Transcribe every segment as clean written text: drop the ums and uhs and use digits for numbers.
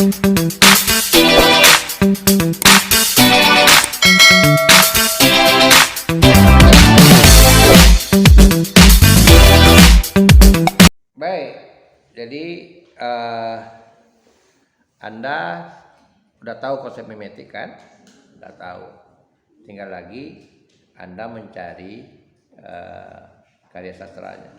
Baik, jadi Anda udah tahu konsep mimetik kan? Udah tahu. Tinggal lagi Anda mencari karya sastranya.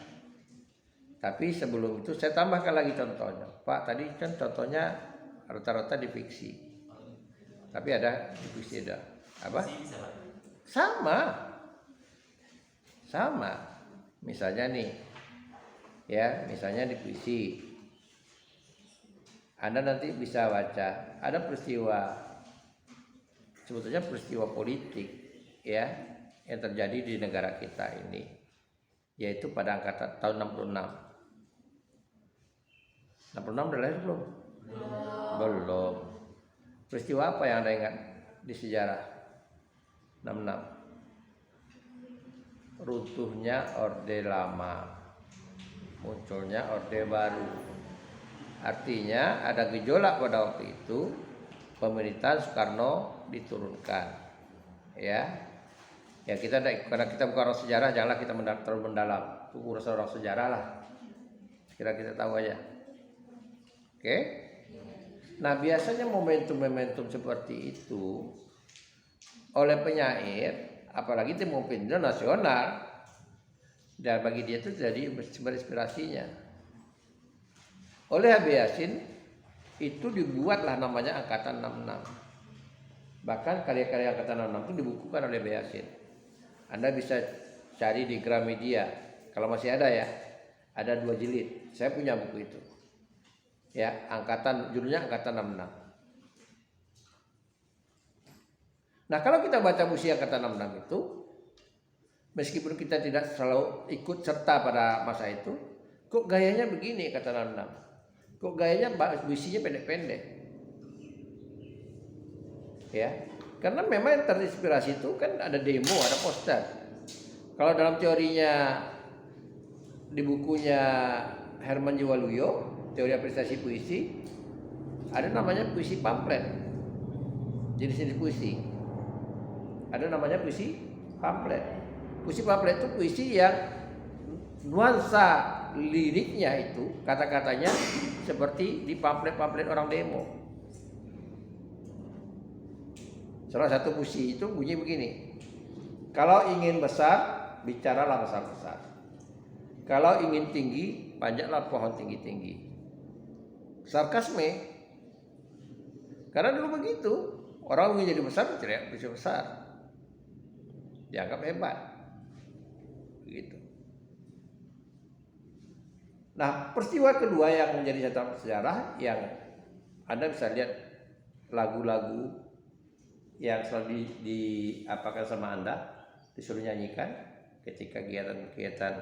Tapi sebelum itu saya tambahkan lagi contohnya. Pak, tadi kan contohnya rata-rata di fiksi. Tapi ada di fiksi ada apa? Sama. Misalnya nih, ya, misalnya di puisi. Anda nanti bisa baca ada peristiwa, sebetulnya peristiwa politik, ya, yang terjadi di negara kita ini, yaitu pada angkatan tahun 66. 66 udah lahir belum? Belum. Peristiwa apa yang Anda ingat di sejarah 66? Runtuhnya Orde Lama, munculnya Orde Baru. Artinya ada gejolak pada waktu itu, pemerintahan Soekarno diturunkan. Ya kita karena kita bukan orang sejarah, janganlah kita terlalu mendalam. Itu urusan orang sejarah lah. Kira kita tahu aja. Oke? Nah, biasanya momentum-momentum seperti itu oleh penyair, apalagi itu pemimpin nasional, dan bagi dia itu jadi inspirasinya. Oleh Habib Yasin itu dibuatlah namanya Angkatan 66. Bahkan karya-karya Angkatan 66 itu dibukukan oleh Habib Yasin. Anda bisa cari di Gramedia kalau masih ada ya. Ada 2 jilid. Saya punya buku itu. Ya, judulnya Angkatan 66. Nah, kalau kita baca puisi Angkatan 66 itu, meskipun kita tidak selalu ikut serta pada masa itu, kok gayanya begini Angkatan 66? Kok gayanya puisinya pendek-pendek? Ya, karena memang yang terinspirasi itu kan ada demo, ada poster. Kalau dalam teorinya di bukunya Herman J. Waluyo, teori apresiasi puisi, ada namanya puisi pamflet. Jenis-jenis puisi. Ada namanya puisi pamflet. Puisi pamflet itu puisi yang nuansa liriknya itu, kata-katanya seperti di pamflet-pamflet orang demo. Salah satu puisi itu bunyi begini: kalau ingin besar, bicaralah besar-besar. Kalau ingin tinggi, panjatlah pohon tinggi-tinggi. Sarkasme. Karena dulu begitu, orang ingin jadi besar, teriak besar. Dianggap hebat. Begitu. Nah, peristiwa kedua yang menjadi catatan sejarah yang Anda bisa lihat lagu-lagu yang selalu diapakan sama Anda, disuruh nyanyikan ketika kegiatan-kegiatan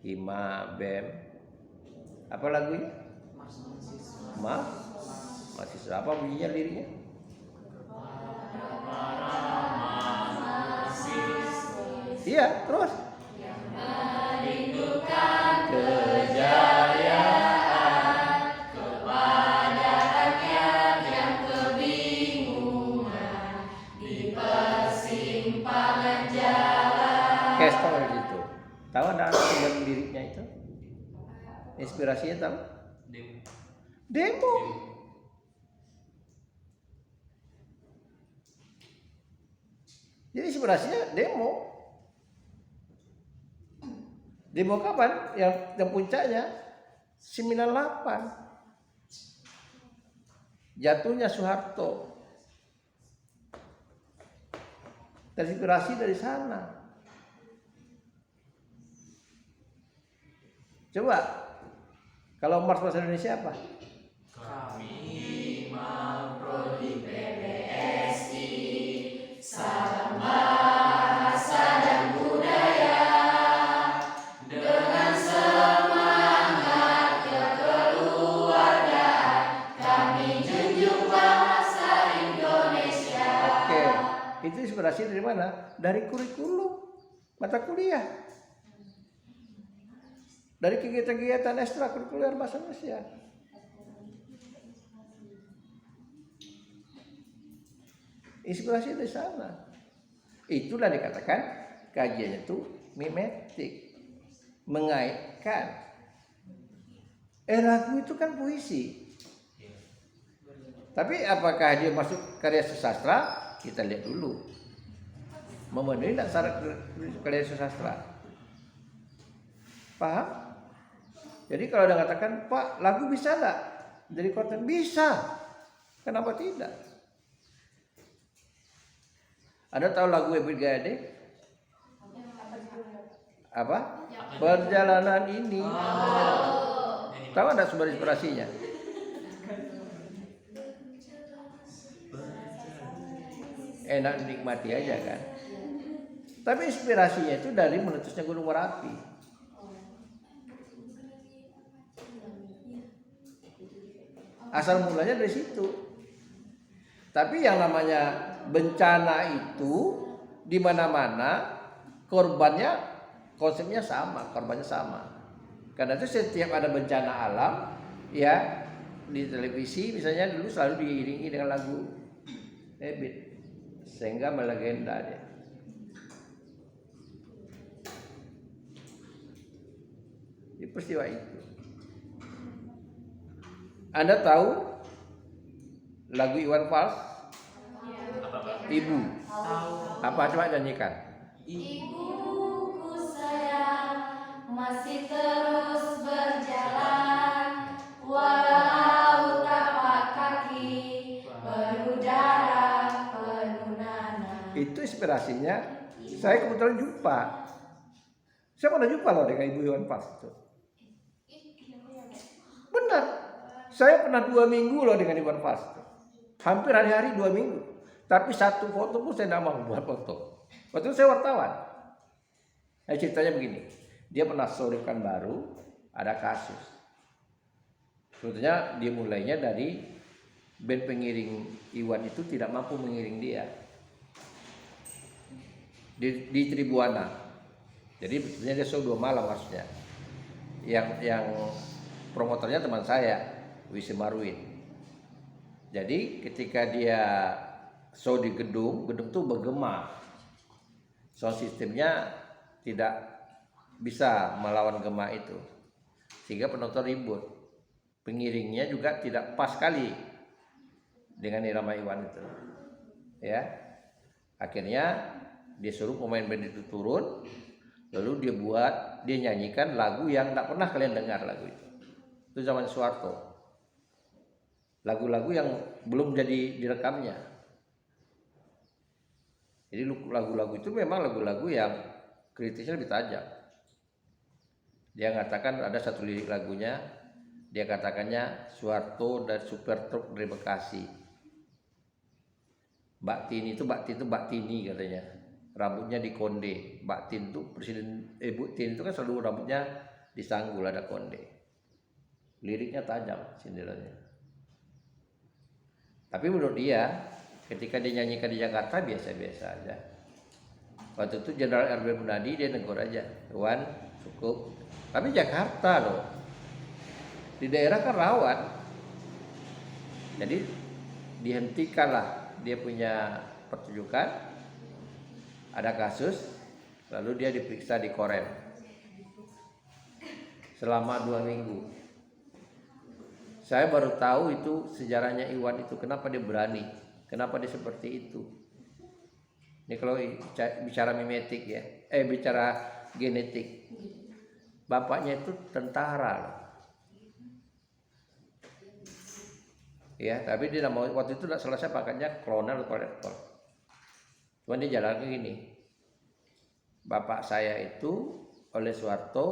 Hima, BEM. Apa lagunya? Mahasiswa. Apa bunyinya liriknya? Iya, terus. Yang merindukan kejayaan kepada rakyat yang kebingungan di persimpangan jalan. Kesel dari situ. Tahu ada sumber liriknya itu? Inspirasinya tahu? Demo. Jadi inspirasinya demo. Demo kapan? Yang puncaknya 98. Jatuhnya Soeharto. Terinspirasi dari sana. Coba, kalau Mars bahasa Indonesia apa? Kami memprodi PBSI, salam bahasa dan budaya, dengan semangat kekeluargaan, kami junjung bahasa Indonesia. Oke, itu inspirasi dari mana? Dari kurikulum mata kuliah. Dari kegiatan-kegiatan ekstrakurikuler bahasa Indonesia. Inspirasi dari sana. Itulah dikatakan kajiannya itu mimetik, mengaitkan. Lagu itu kan puisi. Tapi apakah dia masuk karya sastra? Kita lihat dulu. Memenuhi tidak syarat karya sastra. Paham? Jadi kalau ada katakan, Pak, lagu bisa nggak jadi konten? Bisa. Kenapa tidak? Anda tahu lagu Ebit Gade? Apa? Perjalanan ini. Tahu ada sumber inspirasinya? Enak dinikmati aja kan. Tapi inspirasinya itu dari meletusnya Gunung Merapi. Asal mulanya dari situ. Tapi yang namanya bencana itu di mana-mana korbannya, konsepnya sama, korbannya sama. Karena itu setiap ada bencana alam, ya di televisi misalnya dulu selalu diiringi dengan lagu Ebit. Sehingga melegenda dia. Di peristiwa itu. Anda tahu lagu Iwan Fals? Ibu. Apa coba nyanyikan? Ibuku sayang masih terus berjalan walau tapak kaki berudara penuh nanah. Itu inspirasinya. Saya kebetulan jumpa. Saya pernah jumpa loh dengan Ibu Iwan Fals itu. Benar. Saya pernah 2 minggu loh dengan Iwan Fals itu. Hampir hari-hari 2 minggu. Tapi satu foto pun saya tidak mau buat foto. Waktu itu saya wartawan. Nah, ceritanya begini. Dia pernah sore Pekanbaru ada kasus. Sebetulnya dia mulainya dari band pengiring Iwan itu tidak mampu mengiring dia di Tribuana. Jadi sebetulnya dia show 2 malam maksudnya. Yang promotornya teman saya, Wisi Marwin. Jadi ketika dia show di gedung itu bergema. Sound sistemnya tidak bisa melawan gema itu. Sehingga penonton ribut. Pengiringnya juga tidak pas sekali dengan irama Iwan itu. Ya. Akhirnya dia suruh pemain band itu turun, lalu dia nyanyikan lagu yang tidak pernah kalian dengar lagu itu. Itu zaman Soeharto. Lagu-lagu yang belum jadi direkamnya. Jadi lagu-lagu itu memang lagu-lagu yang kritisnya lebih tajam. Dia mengatakan ada satu lirik lagunya, dia katakannya Soeharto dan supir truk dari Bekasi. Mbak Tini katanya. Rambutnya dikonde. Mbak Tin itu presiden Bu Tin itu kan selalu rambutnya disanggul ada konde. Liriknya tajam sindirannya. Tapi menurut dia ketika dia nyanyikan di Jakarta biasa-biasa aja. Waktu itu Jenderal RB Munadi dia negur aja, Wan cukup. Tapi Jakarta loh, di daerah kan rawan. Jadi dihentikanlah dia punya pertunjukan. Ada kasus, lalu dia diperiksa di Korem selama 2 minggu. Saya baru tahu itu sejarahnya Iwan itu, kenapa dia berani, kenapa dia seperti itu. Ini kalau bicara mimetik ya, bicara genetik. Bapaknya itu tentara loh. Ya, tapi dia mau waktu itu tidak selesai pakainya kolonel atau letol. Cuman dia jalan ke gini. Bapak saya itu oleh Soeharto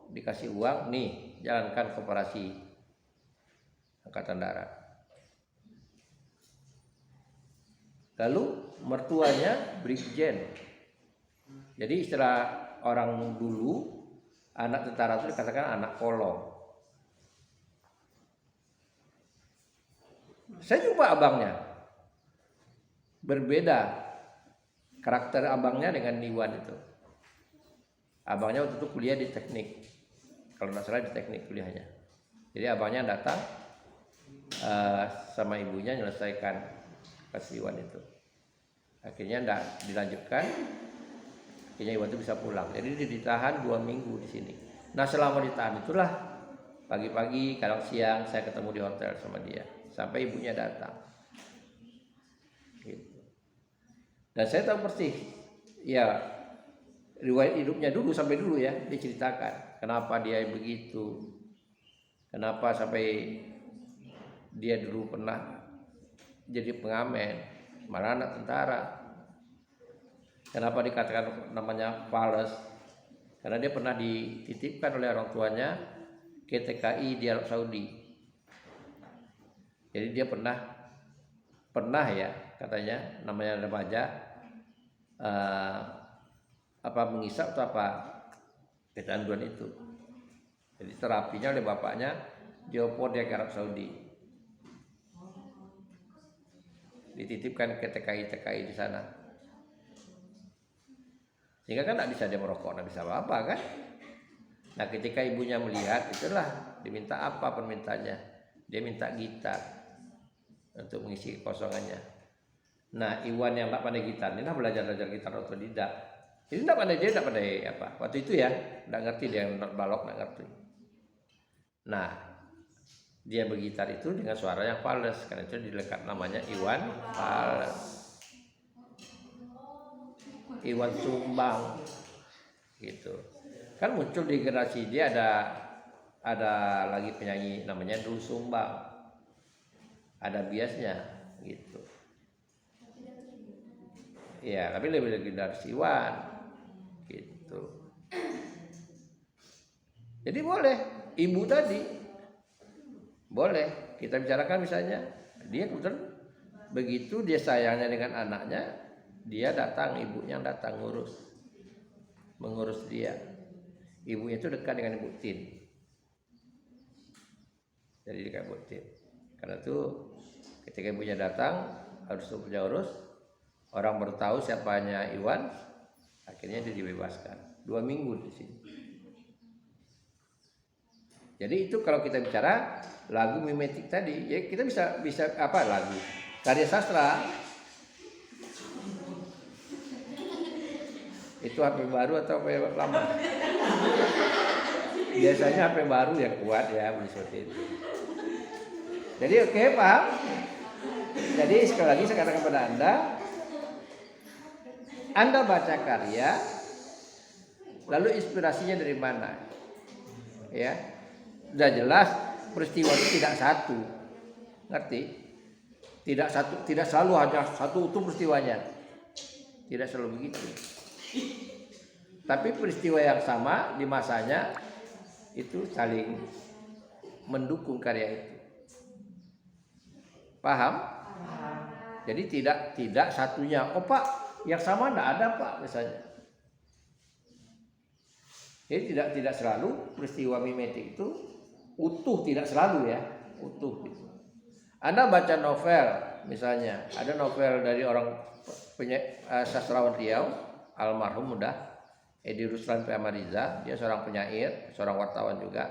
dikasih uang, nih jalankan koperasi Angkatan Darat. Lalu mertuanya Brigjen. Jadi istilah orang dulu anak tentara itu dikatakan anak kolong. Saya jumpa abangnya. Berbeda karakter abangnya dengan Iwan itu. Abangnya waktu itu kuliah di teknik. Kalau nggak salah di teknik kuliahnya. Jadi abangnya datang sama ibunya menyelesaikan kasus Iwan itu. Akhirnya tidak dilanjutkan. Akhirnya Iwan itu bisa pulang. Jadi dia ditahan 2 minggu di sini. Nah selama ditahan itulah pagi-pagi, kadang siang saya ketemu di hotel sama dia sampai ibunya datang. Gitu. Dan saya tahu persis, ya riwayat hidupnya dulu sampai dulu ya diceritakan. Kenapa dia begitu? Kenapa sampai dia dulu pernah jadi pengamen, malah anak tentara. Kenapa dikatakan namanya fales? Karena dia pernah dititipkan oleh orang tuanya ke TKI di Arab Saudi. Jadi dia pernah ya katanya namanya remaja mengisap atau apa kecanduan itu. Jadi terapinya oleh bapaknya diopor dia ke Arab Saudi. Dititipkan ke TKI di sana. Sehingga kan tidak bisa dia merokok, tidak bisa apa-apa kan. Nah ketika ibunya melihat, itulah diminta apa permintaannya. Dia minta gitar untuk mengisi kekosongannya. Nah Iwan yang tak pandai gitar, ini lah belajar gitar otodidak. Ini tidak pandai apa. Waktu itu ya, tidak ngerti dia not balok, tidak ngerti. Nah dia bergitar itu dengan suara yang fals, karena itu dilekat namanya Iwan fals. Iwan Sumbang gitu. Kan muncul di generasi dia ada lagi penyanyi namanya Dul Sumbang. Ada biasnya gitu. Iya, tapi lebih legendaris Iwan gitu. Jadi boleh ibu tadi boleh kita bicarakan misalnya dia kebetulan begitu dia sayangnya dengan anaknya, dia datang, ibunya yang datang mengurus dia. Ibunya itu dekat dengan Ibu Tin. Jadi dekat Ibu Tin. Karena itu ketika ibunya datang harus punya urus, orang bertahu siapanya Iwan, akhirnya dia dibebaskan 2 minggu di sini. Jadi itu kalau kita bicara lagu mimetik tadi, ya kita bisa apa lagu karya sastra. Itu HP baru atau HP lama? Biasanya HP baru yang kuat ya beli seperti itu. Jadi oke, paham? Jadi sekali lagi saya katakan kepada Anda baca karya, lalu inspirasinya dari mana? Ya, sudah jelas peristiwa itu tidak satu, ngerti? Tidak selalu hanya satu utuh peristiwanya, tidak selalu begitu. Tapi peristiwa yang sama di masanya itu saling mendukung karya itu. Paham? Jadi tidak satunya. Oh Pak, yang sama tidak ada Pak misalnya. Jadi tidak selalu peristiwa mimetik itu utuh, tidak selalu ya utuh gitu. Anda baca novel misalnya, ada novel dari orang sastrawan Riau almarhum udah Edi Ruslan P. Amariza, dia seorang penyair, seorang wartawan juga.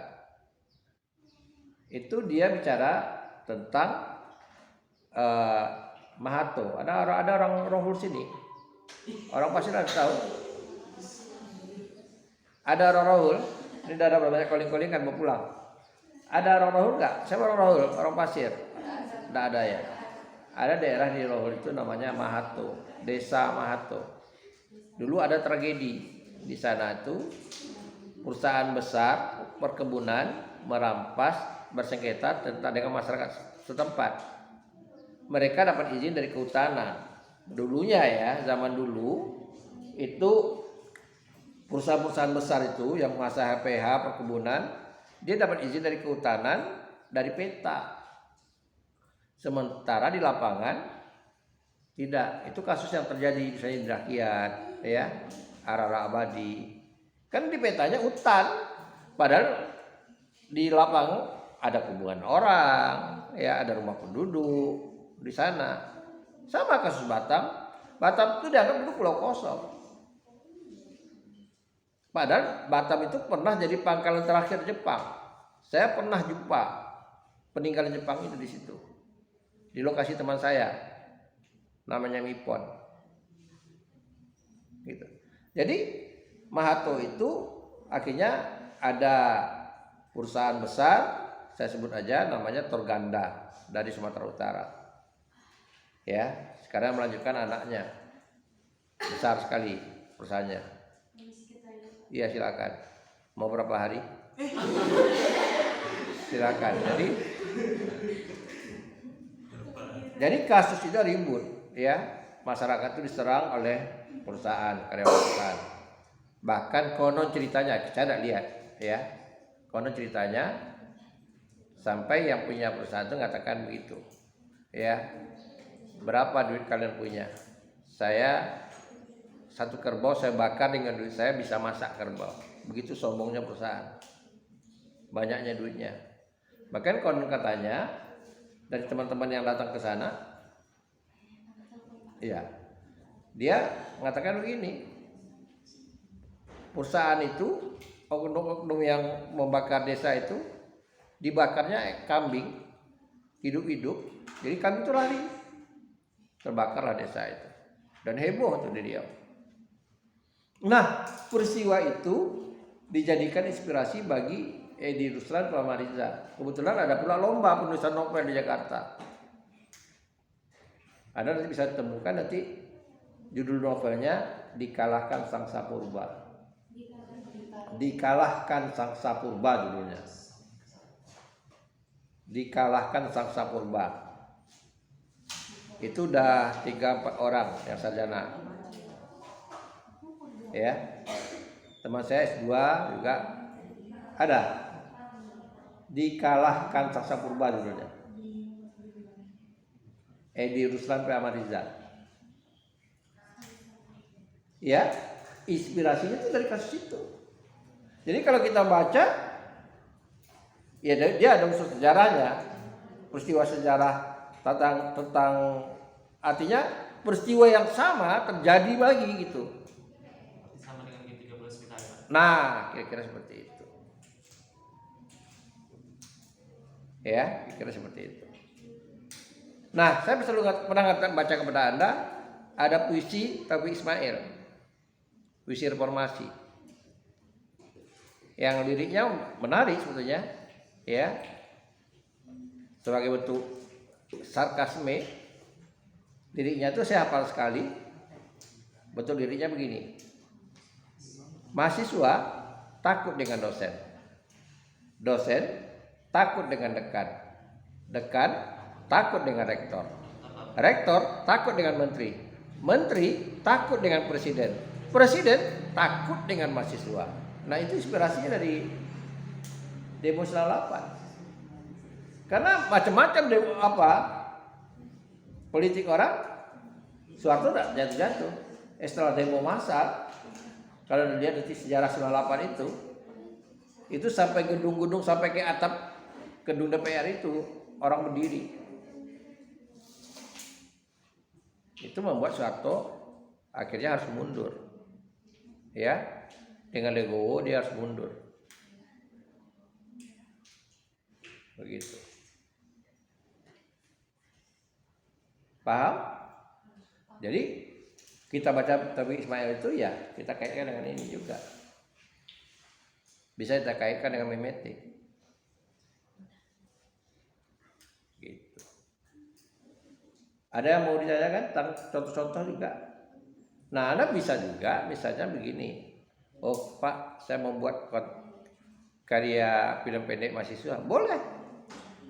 Itu dia bicara tentang Mahato. Ada orang Rohul sini. Orang pasti ada tahu. Ada orang Rohul. Ini ada banyak calling kan mau pulang. Ada orang Rohul enggak? Siapa orang Rohul? Orang Pasir. Enggak ada ya. Ada daerah di Rohul itu namanya Mahato, Desa Mahato. Dulu ada tragedi di sana itu, perusahaan besar perkebunan merampas bersengketa tentang dengan masyarakat setempat. Mereka dapat izin dari kehutanan. Dulunya ya, zaman dulu itu perusahaan-perusahaan besar itu yang menguasai HPH perkebunan, dia dapat izin dari kehutanan dari peta. Sementara di lapangan tidak. Itu kasus yang terjadi misalnya di Rakyat ya, Arara Abadi. Kan di petanya hutan, padahal di lapangan ada kuburan orang, ya ada rumah penduduk di sana. Sama kasus Batam. Batam itu dianggap itu pulau kosong. Padahal Batam itu pernah jadi pangkalan terakhir Jepang. Saya pernah jumpa peninggalan Jepang itu di situ. Di lokasi teman saya, namanya Mipon. Gitu. Jadi Mahato itu akhirnya ada perusahaan besar, saya sebut aja namanya Torganda dari Sumatera Utara. Ya, sekarang melanjutkan anaknya. Besar sekali perusahaannya. Iya, silakan. Mau berapa hari? Silakan. Jadi kasus itu ribut, ya. Masyarakat itu diserang oleh perusahaan, karyawan perusahaan. Bahkan konon ceritanya, saya tidak lihat, ya. Konon ceritanya sampai yang punya perusahaan itu mengatakan begitu, ya. Berapa duit kalian punya? Saya satu kerbau saya bakar dengan duit saya bisa masak kerbau. Begitu sombongnya perusahaan. Banyaknya duitnya. Bahkan konon katanya dari teman-teman yang datang ke sana, ya, dia mengatakan begini, perusahaan itu, oknum-oknum yang membakar desa itu, dibakarnya kambing hidup-hidup, jadi kambing itu lari, terbakarlah desa itu, dan heboh tuh di Riau. Nah, peristiwa itu dijadikan inspirasi bagi Edi Ruslan Pramariza. Kebetulan ada pula lomba penulisan novel di Jakarta. Ada, nanti bisa ditemukan, nanti judul novelnya Dikalahkan Sang Sapurba. Dikalahkan Sang Sapurba judulnya. Dikalahkan Sang Sapurba. Itu udah 3-4 orang yang sarjana. Ya. Teman saya S2 juga ada. Dikalahkan Sang Sapurba judulnya. Edi Ruslan Pramariza. Ya, inspirasinya itu dari kasus itu. Jadi kalau kita baca, ya dia ada unsur sejarahnya, peristiwa sejarah tentang artinya peristiwa yang sama terjadi lagi gitu. Sama dengan G13 kita ya. Nah, kira-kira seperti itu. Ya, kira-kira seperti itu. Nah, saya pernah baca kepada Anda ada puisi Taufiq Ismail, puisi reformasi, yang liriknya menarik sebetulnya, ya, sebagai bentuk sarkasme. Liriknya itu saya hafal sekali. Betul, liriknya begini: mahasiswa takut dengan dosen, dosen takut dengan dekan, dekan takut dengan rektor, rektor takut dengan menteri, menteri takut dengan presiden, presiden takut dengan mahasiswa. Nah, itu inspirasinya dari demo 98. Karena macam-macam politik orang. Soeharto tidak jatuh-jatuh. Setelah demo massa, kalau dilihat di sejarah 98 itu sampai gedung-gedung, sampai ke atap gedung DPR itu orang berdiri. Itu membuat Soeharto akhirnya harus mundur. Ya, dengan legowo dia harus mundur. Begitu. Paham? Jadi kita baca Taufiq Ismail itu, ya kita kaitkan dengan ini juga. Bisa kita kaitkan dengan mimetik. Gitu. Ada yang mau ditanyakan tentang contoh-contoh juga? Nah, Anda bisa juga misalnya begini. Oh Pak, saya membuat karya film pendek mahasiswa. Boleh.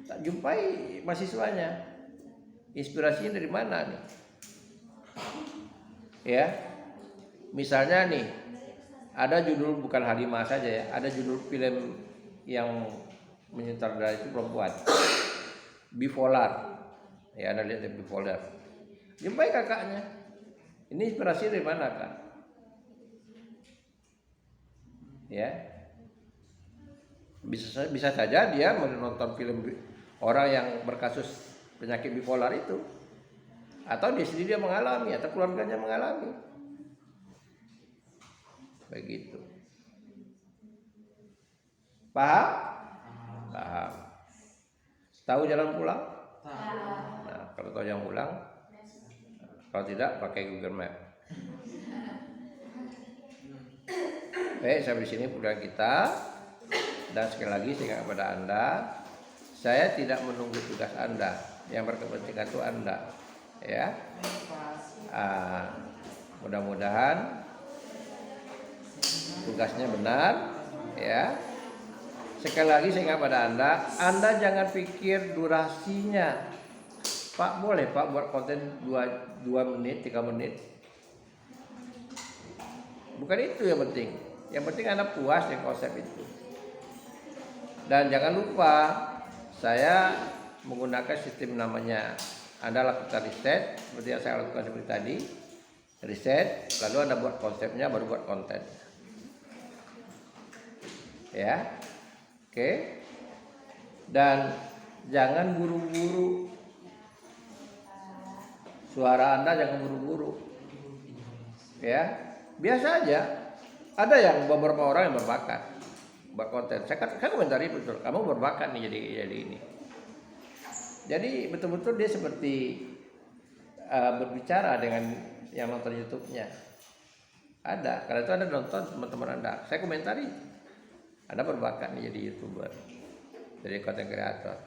Tak jumpai mahasiswanya. Inspirasinya dari mana nih? Ya. Misalnya nih, ada judul, bukan Halimah saja ya, ada judul film yang menyutradara itu perempuan. Bipolar. Ya, Anda lihat Bipolar. Jumpai kakaknya. Ini inspirasi dari mana, Kak? Ya. Bisa saja dia menonton film orang yang berkasus penyakit bipolar itu, atau dia sendiri dia mengalami, atau keluarganya mengalami. Begitu. Paham? Paham. Tahu jalan pulang? Nah, kalau tahu jalan pulang, kalau tidak pakai Google Map. Baik, sampai di sini program kita. Dan sekali lagi saya ingat kepada Anda, saya tidak menunggu tugas Anda. Yang berkepentingan itu Anda, ya. Mudah-mudahan tugasnya benar, ya. Sekali lagi saya ingat pada Anda jangan pikir durasinya. Pak, boleh Pak buat konten 2 menit, 3 menit. Bukan itu yang penting. Yang penting Anda puas dengan konsep itu. Dan jangan lupa, saya menggunakan sistem namanya, Anda lakukan riset, seperti yang saya lakukan seperti tadi. Riset, lalu Anda buat konsepnya, baru buat konten. Ya, oke. Dan jangan buru-buru. Suara Anda jangan buru-buru. Ya, biasa aja. Ada yang beberapa orang yang berbakat buat konten. Saya komentari betul, kamu berbakat nih jadi ini. Jadi betul-betul dia seperti berbicara dengan yang nonton YouTube-nya. Ada, karena itu Anda nonton teman-teman Anda. Saya komentari, Anda berbakat nih jadi YouTuber, jadi konten kreator.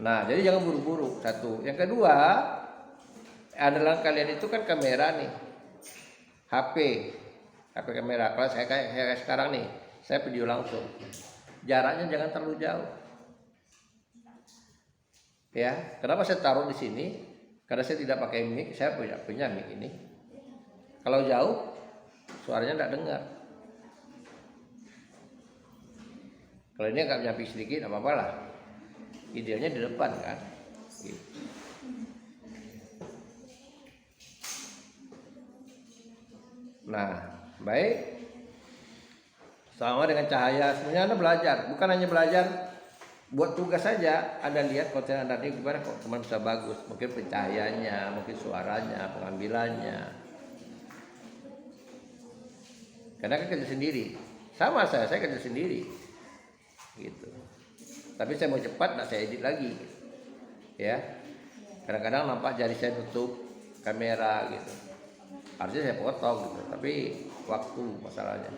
Nah, jadi jangan buru-buru. Satu. Yang kedua, adalah kalian itu kan kamera nih, HP kamera. Kalau saya kayak sekarang nih, saya video langsung. Jaraknya jangan terlalu jauh. Ya, kenapa saya taruh di sini? Karena saya tidak pakai mic, saya punya mic ini. Kalau jauh, suaranya tidak dengar. Kalau ini agak nyampe sedikit, apa-apa lah. Idealnya di depan kan. Gitu. Nah, baik. Sama dengan cahaya, sebenarnya Anda belajar, bukan hanya belajar buat tugas saja. Anda lihat konten Anda ini gimana kok teman bisa bagus. Mungkin pencahayaannya, mungkin suaranya, pengambilannya. Karena kan kerja sendiri. Sama saya kerja sendiri. Gitu. Tapi saya mau cepat, nak saya edit lagi. Ya. Kadang-kadang nampak jari saya tutup kamera gitu. Harusnya saya potong gitu, tapi waktu masalahnya.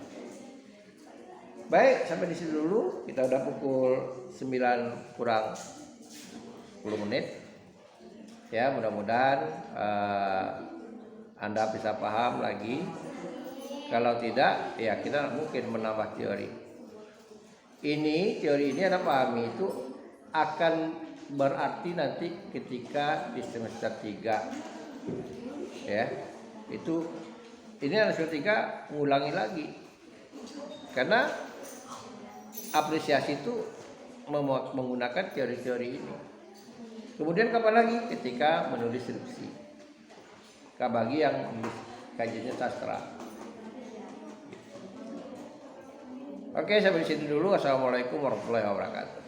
Baik, sampai di sini dulu. Kita udah pukul 9 kurang 10 menit. Ya, mudah-mudahan Anda bisa paham lagi. Kalau tidak, ya kita mungkin menambah teori. Teori ini Anda pahami itu akan berarti nanti ketika di semester 3. Ya. Ini semester 3 mengulangi lagi. Karena apresiasi itu menggunakan teori-teori ini. Kemudian kapan lagi? Ketika menulis skripsi. Bagi yang menulis kajiannya sastra. Oke, sampai di sini dulu. Assalamualaikum warahmatullahi wabarakatuh.